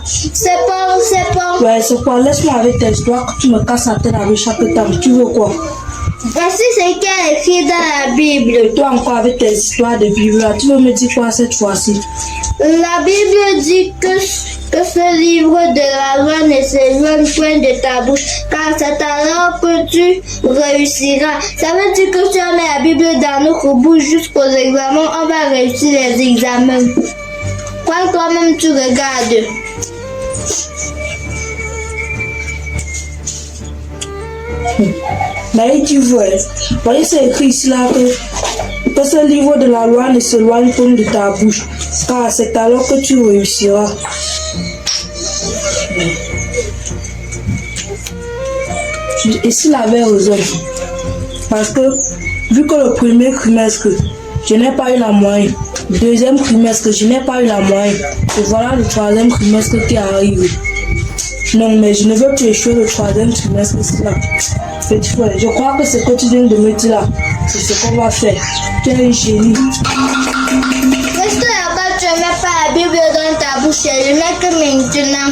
C'est bon. Ouais, c'est quoi? Laisse-moi avec tes histoires que tu me casses la tête avec chaque temps. Tu veux quoi? Voici ce qu'il y a écrit dans la Bible. Et toi encore avec tes histoires de Bible là, tu veux me dire quoi cette fois-ci? La Bible dit que ce livre de la loi ne s'éloigne point de ta bouche, car c'est alors que tu réussiras. Ça veut dire que si on met la Bible dans notre bouche jusqu'aux examens, on va réussir les examens. Quand toi-même tu regardes. Mais tu vois, voyez c'est écrit ici là que ce livre de la loi ne s'éloigne point de ta bouche, car c'est alors que tu réussiras. Et s'il avait raison, parce que vu que le premier trimestre, je n'ai pas eu la moyenne, le deuxième trimestre, je n'ai pas eu la moyenne, et voilà le troisième trimestre qui arrive. Non, mais je ne veux plus échouer le troisième trimestre, c'est là. Petit frère, je crois que ce que tu viens de me dire là, c'est ce qu'on va faire. Tu es un génie. Est-ce que là-bas tu ne mets pas la Bible dans ta bouche, je ne mets que maintenant.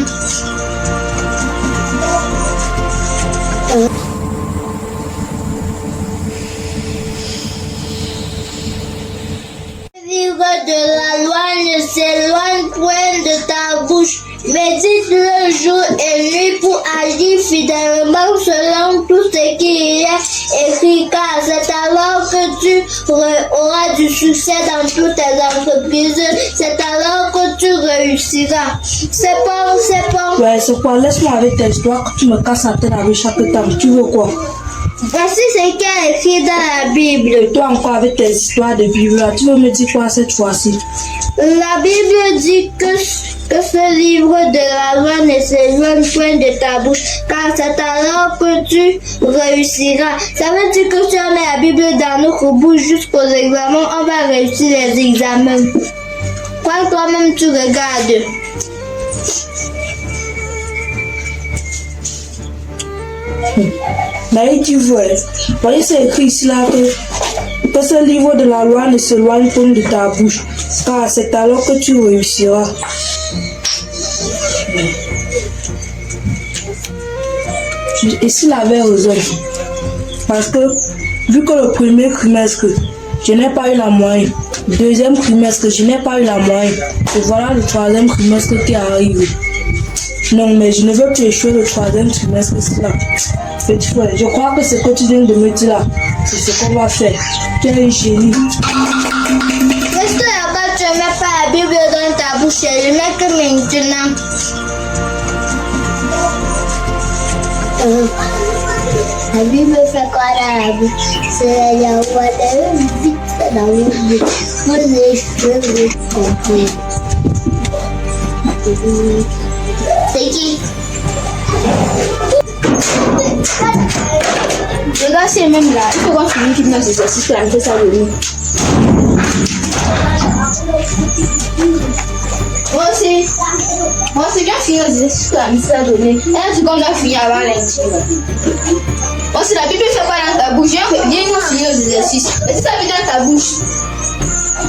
Le livre de la loi ne s'éloigne point de ta bouche. Médite-le jour et nuit pour agir fidèlement selon tout ce qui y est écrit, car c'est alors que tu auras du succès dans toutes tes entreprises. C'est alors que tu réussiras. C'est bon. Ouais, c'est quoi? Laisse-moi avec tes histoires que tu me casses la tête avec chaque temps. Tu veux quoi? Voici ce qu'il y a écrit dans la Bible. Et toi encore avec tes histoires de Bible là, tu veux me dire quoi cette fois-ci? La Bible dit que ce livre de la loi ne s'éloigne point de ta bouche, car c'est alors que tu réussiras. Ça veut dire que si on met la Bible dans notre bouche jusqu'aux examens, on va réussir les examens. Quand toi-même tu regardes. Mais tu vois, voyez c'est écrit ici là que ce livre de la loi ne s'éloigne point de ta bouche, car c'est alors que tu réussiras. Et s'il avait raison, parce que vu que le premier trimestre, je n'ai pas eu la moyenne, le deuxième trimestre, je n'ai pas eu la moyenne, et voilà le troisième trimestre qui arrive. Non, mais je ne veux plus échouer le troisième trimestre, c'est là. Petit frère, je crois que ce que tu viens de me dire là, c'est ce qu'on va faire. Tu es un génie. Est-ce que là-bas tu ne mets pas la Bible dans ta bouche, je ne mets que maintenant. La Bible fait quoi dans la bouche? C'est la voix de musique, c'est dans le but. Moi, je comprends. C'est qui? Regarde, c'est même là. Il faut qu'on finisse qui dans ces exercices là, fait ça de nous. Moi aussi, j'ai fini les exercices là, mais ça donné. Et tu dois finir avant lundi. Moi, si la Bible fait pas dans ta bouche, viens nous finir les exercices. Et si ça vient dans ta bouche,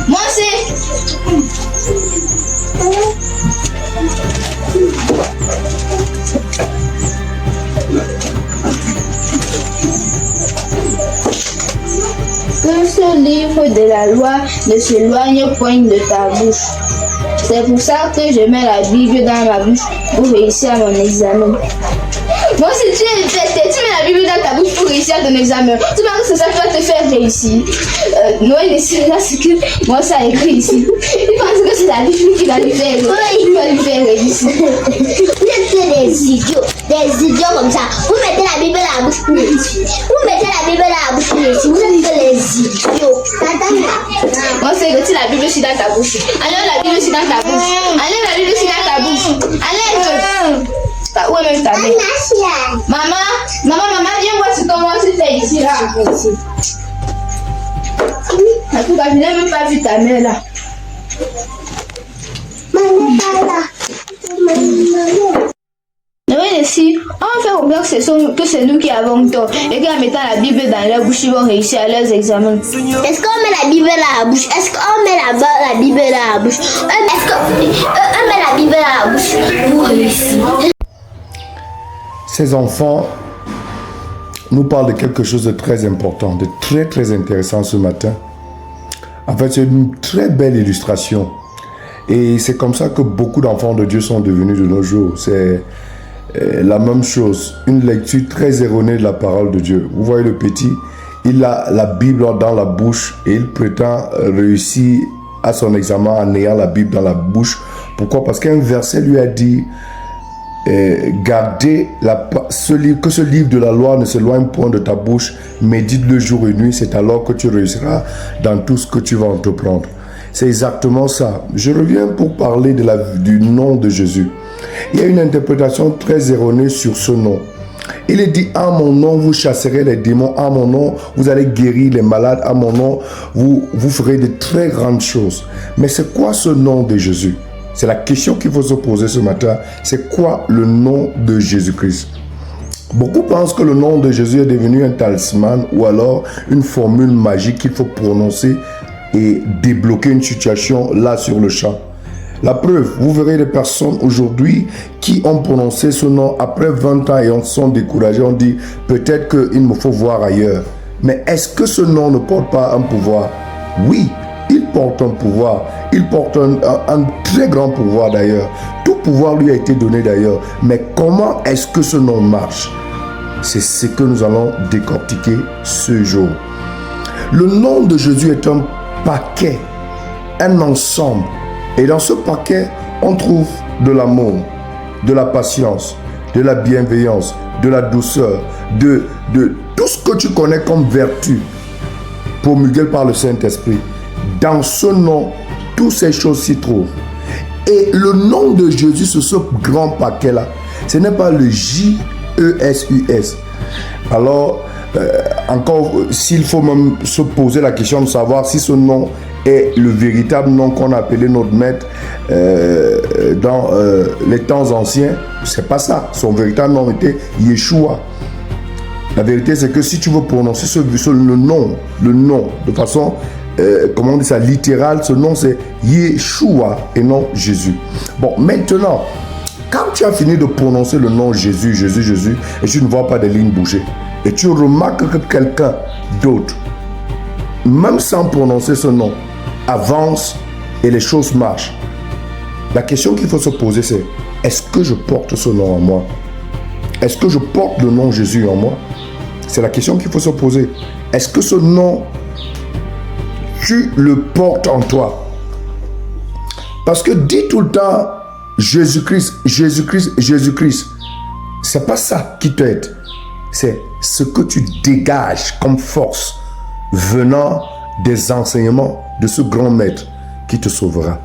moi c'est. Que ce livre de la loi ne s'éloigne point de ta bouche. C'est pour ça que je mets la Bible dans ma bouche pour réussir à mon examen. Moi, si tu mets la Bible dans ta bouche pour réussir à ton examen, tu penses que c'est ça qui va te faire réussir. Noël et là, c'est que moi, ça écrit ici. Il pense que c'est la Bible qui va lui faire réussir. Vous êtes des idiots comme ça. Vous mettez la Bible dans la bouche pour réussir. Vous mettez la Bible dans la bouche pour réussir. Vous êtes des idiots. Moi, c'est que la Bible aussi dans ta bouche. Allez, la Bible aussi dans ta bouche. Allez, la Bible aussi dans ta bouche. Allez, où est même ta mère? Maman, viens voir ce que moi je fais ici là. En tout cas, je n'ai même pas vu ta mère là. Maman, pas là. Oui, si dit, on fait comprendre que c'est nous qui avons tort et qu'en mettant la Bible dans leur bouche, ils vont réussir à leurs examens. Est-ce qu'on met la Bible dans la bouche? Est-ce qu'on met la Bible dans la bouche? Est-ce qu'on met la Bible dans la bouche pour réussir? Ces enfants nous parlent de quelque chose de très important, de très très intéressant ce matin. En fait, c'est une très belle illustration. Et c'est comme ça que beaucoup d'enfants de Dieu sont devenus de nos jours. C'est la même chose, une lecture très erronée de la parole de Dieu. Vous voyez le petit, il a la Bible dans la bouche et il prétend réussir à son examen en ayant la Bible dans la bouche. Pourquoi? Parce qu'un verset lui a dit gardez que ce livre de la loi ne s'éloigne point de ta bouche, médite-le jour et nuit, c'est alors que tu réussiras dans tout ce que tu vas entreprendre. C'est exactement ça. Je reviens pour parler du nom de Jésus. Il y a une interprétation très erronée sur ce nom. Il est dit, en mon nom, vous chasserez les démons. En mon nom, vous allez guérir les malades. En mon nom, vous ferez de très grandes choses. Mais c'est quoi ce nom de Jésus? C'est la question qu'il faut se poser ce matin. C'est quoi le nom de Jésus-Christ? Beaucoup pensent que le nom de Jésus est devenu un talisman ou alors une formule magique qu'il faut prononcer et débloquer une situation là sur le champ. La preuve, vous verrez des personnes aujourd'hui qui ont prononcé ce nom après 20 ans et on sont découragés, on dit peut-être qu'il me faut voir ailleurs. Mais est-ce que ce nom ne porte pas un pouvoir? Oui, il porte un pouvoir, il porte un très grand pouvoir d'ailleurs. Tout pouvoir lui a été donné d'ailleurs. Mais comment est-ce que ce nom marche? C'est ce que nous allons décortiquer ce jour. Le nom de Jésus est un paquet, un ensemble. Et dans ce paquet, on trouve de l'amour, de la patience, de la bienveillance, de la douceur, de tout ce que tu connais comme vertu promulguée par le Saint-Esprit. Dans ce nom, toutes ces choses s'y trouvent. Et le nom de Jésus sur ce grand paquet-là, ce n'est pas le J-E-S-U-S. Alors, encore, s'il faut même se poser la question de savoir si ce nom est le véritable nom qu'on a appelé notre maître dans les temps anciens, c'est pas ça. Son véritable nom était Yeshua. La vérité, c'est que si tu veux prononcer le nom de façon, comment on dit ça, littérale, ce nom c'est Yeshua et non Jésus. Bon, maintenant, quand tu as fini de prononcer le nom Jésus, et tu ne vois pas des lignes bouger, et tu remarques que quelqu'un d'autre, même sans prononcer ce nom, avance et les choses marchent. La question qu'il faut se poser, c'est est-ce que je porte ce nom en moi? Est-ce que je porte le nom Jésus en moi? C'est la question qu'il faut se poser. Est-ce que ce nom, tu le portes en toi? Parce que dis tout le temps Jésus-Christ, Jésus-Christ, Jésus-Christ. C'est pas ça qui t'aide. C'est ce que tu dégages comme force venant des enseignements de ce grand maître qui te sauvera.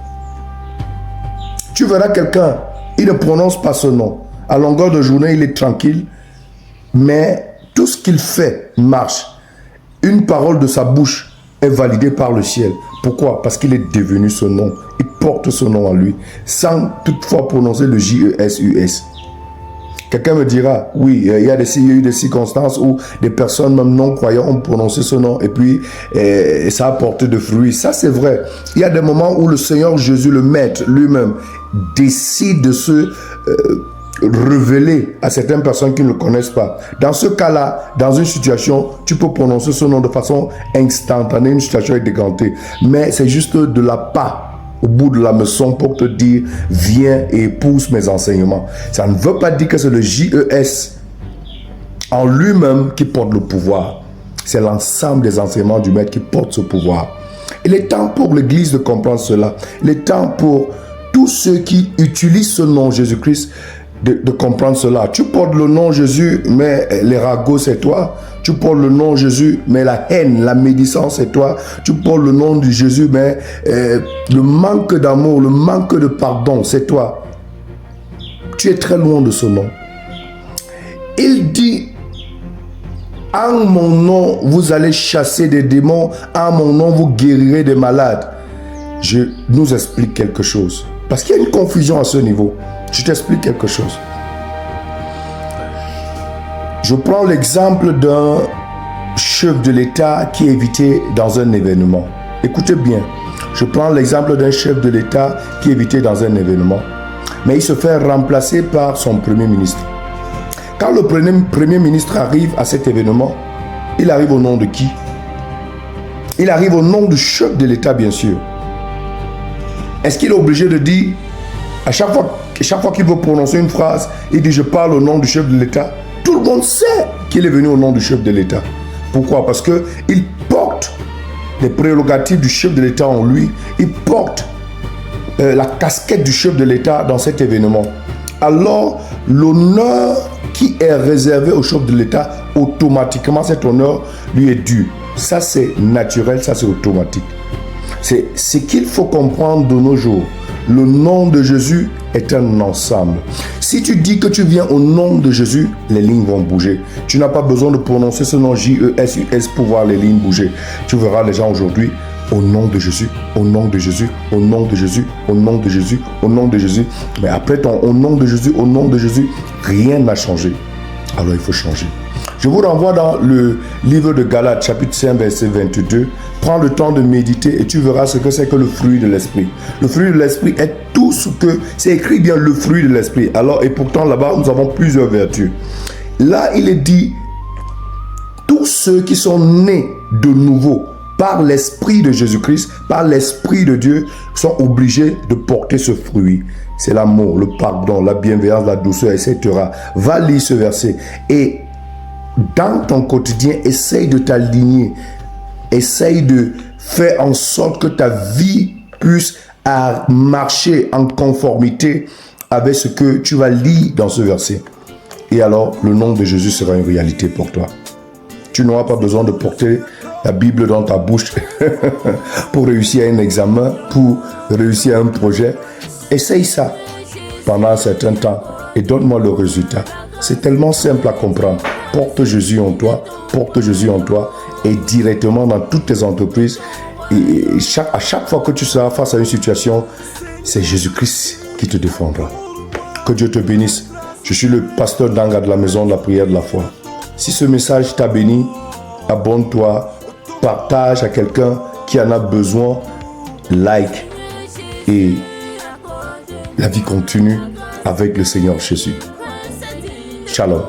Tu verras quelqu'un, il ne prononce pas ce nom. À longueur de journée, il est tranquille, mais tout ce qu'il fait marche. Une parole de sa bouche est validée par le ciel. Pourquoi? Parce qu'il est devenu ce nom. Il porte ce nom en lui, sans toutefois prononcer le J-E-S-U-S. Quelqu'un me dira, oui, il y a eu des circonstances où des personnes même non-croyantes ont prononcé ce nom et puis ça a porté de fruits. Ça, c'est vrai. Il y a des moments où le Seigneur Jésus, le Maître lui-même, décide de se révéler à certaines personnes qui ne le connaissent pas. Dans ce cas-là, dans une situation, tu peux prononcer ce nom de façon instantanée, une situation est décantée. Mais c'est juste de la part au bout de la leçon pour te dire viens et épouse mes enseignements. Ça ne veut pas dire que c'est le J-E-S en lui-même qui porte le pouvoir. C'est l'ensemble des enseignements du maître qui porte ce pouvoir. Il est temps pour l'Église de comprendre cela. Il est temps pour tous ceux qui utilisent ce nom Jésus-Christ de comprendre cela. Tu portes le nom Jésus, mais les ragots c'est toi. Tu portes le nom Jésus, mais la haine, la médisance c'est toi. Tu portes le nom de Jésus, mais le manque d'amour, le manque de pardon c'est toi. Tu es très loin de ce nom. Il dit, en mon nom vous allez chasser des démons, en mon nom vous guérirez des malades. Je nous explique quelque chose. Parce qu'il y a une confusion à ce niveau. Je t'explique quelque chose. Je prends l'exemple d'un chef de l'État qui est invité dans un événement. Écoutez bien, je prends l'exemple d'un chef de l'État qui est invité dans un événement, mais il se fait remplacer par son premier ministre. Quand le premier ministre arrive à cet événement, il arrive au nom de qui? Il arrive au nom du chef de l'État, bien sûr. Est-ce qu'il est obligé de dire, à chaque fois qu'il veut prononcer une phrase, il dit « je parle au nom du chef de l'État ». Tout le monde sait qu'il est venu au nom du chef de l'État. Pourquoi? Parce qu'il porte les prérogatives du chef de l'État en lui. Il porte la casquette du chef de l'État dans cet événement. Alors, l'honneur qui est réservé au chef de l'État, automatiquement, cet honneur lui est dû. Ça, c'est naturel, ça, c'est automatique. C'est ce qu'il faut comprendre de nos jours. Le nom de Jésus est un ensemble. Si tu dis que tu viens au nom de Jésus, les lignes vont bouger. Tu n'as pas besoin de prononcer ce nom J-E-S-U-S pour voir les lignes bouger. Tu verras les gens aujourd'hui au nom de Jésus, au nom de Jésus, au nom de Jésus, au nom de Jésus, au nom de Jésus. Mais après ton au nom de Jésus, rien n'a changé. Alors il faut changer. Je vous renvoie dans le livre de Galates, chapitre 5, verset 22. Prends le temps de méditer et tu verras ce que c'est que le fruit de l'esprit. Le fruit de l'esprit est tout ce que... C'est écrit bien le fruit de l'esprit. Alors, et pourtant là-bas, nous avons plusieurs vertus. Là, il est dit, tous ceux qui sont nés de nouveau par l'esprit de Jésus-Christ, par l'esprit de Dieu, sont obligés de porter ce fruit. C'est l'amour, le pardon, la bienveillance, la douceur, etc. Va lire ce verset et dans ton quotidien, essaye de t'aligner. Essaye de faire en sorte que ta vie puisse marcher en conformité avec ce que tu vas lire dans ce verset. Et alors, le nom de Jésus sera une réalité pour toi. Tu n'auras pas besoin de porter la Bible dans ta bouche pour réussir à un examen, pour réussir à un projet. Essaye ça pendant un certain temps et donne-moi le résultat. C'est tellement simple à comprendre. Porte Jésus en toi, et directement dans toutes tes entreprises. Et à chaque fois que tu seras face à une situation, c'est Jésus-Christ qui te défendra. Que Dieu te bénisse. Je suis le pasteur Danga de la maison de la prière de la foi. Si ce message t'a béni, abonne-toi, partage à quelqu'un qui en a besoin, like. Et la vie continue avec le Seigneur Jésus. Shalom.